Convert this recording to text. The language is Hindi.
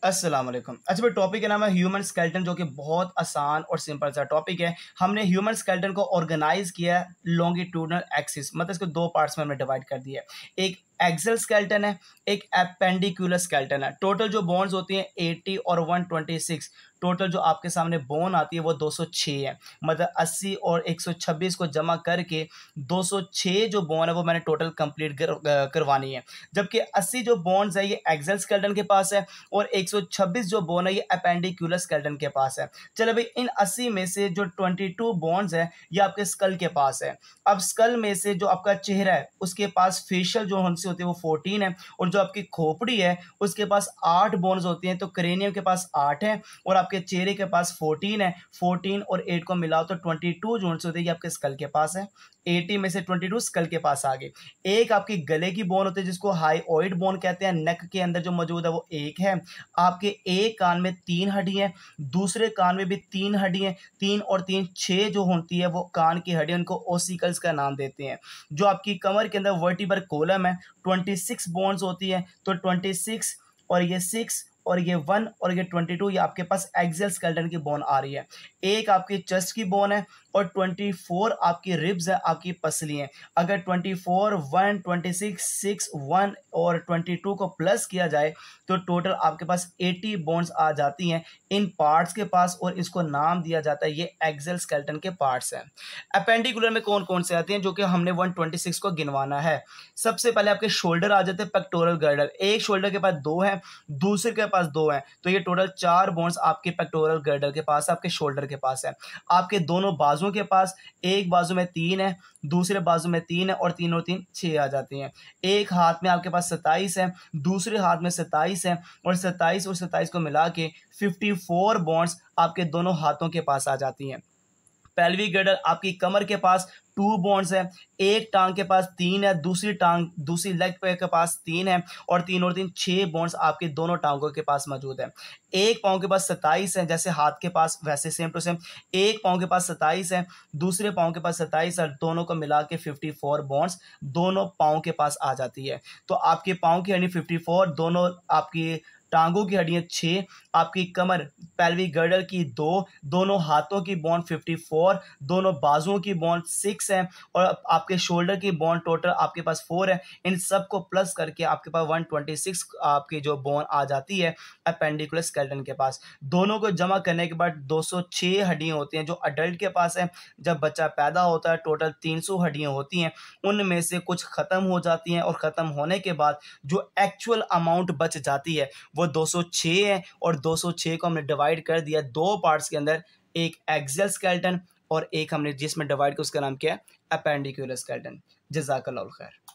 अस्सलाम वालेकुम। अच्छा भाई, टॉपिक का नाम है ह्यूमन स्केलेटन, जो कि बहुत आसान और सिंपल सा टॉपिक है। हमने ह्यूमन स्केलेटन को ऑर्गेनाइज किया है लॉन्गिट्यूडनल एक्सिस, मतलब इसको दो पार्ट्स में हमने डिवाइड कर दिया है। एक एक्सियल स्केलेटन है, एक एपेंडिकुलर स्केलेटन है। टोटल जो बोन्स होती हैं 80 और 126। टोटल जो आपके सामने बोन आती है वो 206 है। मतलब 80 और 126 को जमा करके 206 जो बोन है वो मैंने टोटल कंप्लीट करवानी है। जबकि 80 जो बोन्स है ये एक्सियल स्केलेटन के पास है और 126 जो बोन है ये एपेंडिकुलर स्केलेटन के पास है। चलो भाई, इन 80 में से जो 22 बोन्स है ये आपके स्कल के पास है। अब स्कल में से जो आपका चेहरा है उसके पास फेशियल जो हंसी होती है वो 14 है, और जो आपकी खोपड़ी है उसके पास 8 बोन्स होती हैं। तो क्रेनियम के पास 8 है और आपके चेहरे के पास 14 है। 14 और 8 को मिलाओ तो 22 जो हंसी होती है ये आपके स्कल के पास है। 80 में से 22 स्कल के पास आ गए। एक आपकी गले की बोन होती है जिसको हाईओइड बोन कहते हैं, नेक के अंदर जो मौजूद है वो एक है। आपके एक कान में 3 हड्डी हैं, दूसरे कान में भी 3 हड्डी हैं। 3 और 3 6 जो होती है वो कान की हड्डी, उनको ओसिकल्स का नाम देते हैं। जो आपकी कमर के अंदर वर्टिब्रल कॉलम है 26 बोन्स होती है। तो 26 और ये 6 और ये 1 और ये 22 ये आपके पास एक्सियल स्केलेटन की बोन आ रही है। एक आपकी चेस्ट की बोन है और 24 आपकी रिब्स है, आपकी पसली हैं। अगर 24 1 26 6 1 और 22 को प्लस किया जाए तो टोटल आपके पास 80 बोन्स आ जाती हैं इन पार्ट्स के पास, और इसको नाम दिया जाता है ये एक्सियल स्केलेटन के पार्ट्स हैं। अपेंडिकुलर में कौन कौन से आते हैं जो कि हमने 126 को गिनवाना है। सबसे पहले आपके शोल्डर आ जाते हैं, पेक्टोरल गर्डल। एक शोल्डर के पास 2 है, दूसरे के पास 2 है, तो ये टोटल 4 बोन्स आपके पेक्टोरल गर्डल के पास, आपके शोल्डर के पास है। आपके दोनों बाजुओं के पास, एक बाजू में 3 है, दूसरे बाजू में 3 है, और 3 और 3 6 आ जाती हैं। एक हाथ में आपके पास 27 है, दूसरे हाथ में 27 है, और 27 और 27 को मिला के 54 बोन्स आपके दोनों हाथों के पास आ जाती हैं। पेल्विक गर्डल आपकी कमर के पास 2 बोन्स है। एक टांग के पास 3 है, दूसरी लेग के पास 3 है, और 3 और 3 6 बोन्स आपके दोनों टांगों के पास मौजूद है। एक पाँव के पास 27 है, जैसे हाथ के पास वैसे सेम टू सेम। एक पाँव के पास 27 है, दूसरे पाँव के पास 27 है, दोनों को मिला के 54 बोन्स दोनों पाँव के पास आ जाती है। तो आपके पाँव की हड्डी 54, दोनों आपकी टांगों की हड्डियां 6, आपकी कमर पेल्विक गर्डल की 2, दोनों हाथों की बोन 54, दोनों बाजुओं की बोन 6 है, और आपके शोल्डर की बोन टोटल आपके पास 4 है। इन सब को प्लस करके आपके पास 126 आपकी जो बोन आ जाती है अपेंडिकुलर स्केलेटन के पास। दोनों को जमा करने के बाद 206 हड्डियां होती हैं जो अडल्ट के पास है। जब बच्चा पैदा होता है टोटल 300 हड्डियां होती हैं, उनमें से कुछ ख़त्म हो जाती हैं, और ख़त्म होने के बाद जो एक्चुअल अमाउंट बच जाती है वो 206 है। और 206 को हमने डिवाइड कर दिया 2 पार्ट्स के अंदर, एक एक्सियल स्केलेटन और एक हमने जिसमें डिवाइड किया उसका नाम क्या है, अपेंडिकुलर स्केलेटन। जज़ाकल्लाहु खैर।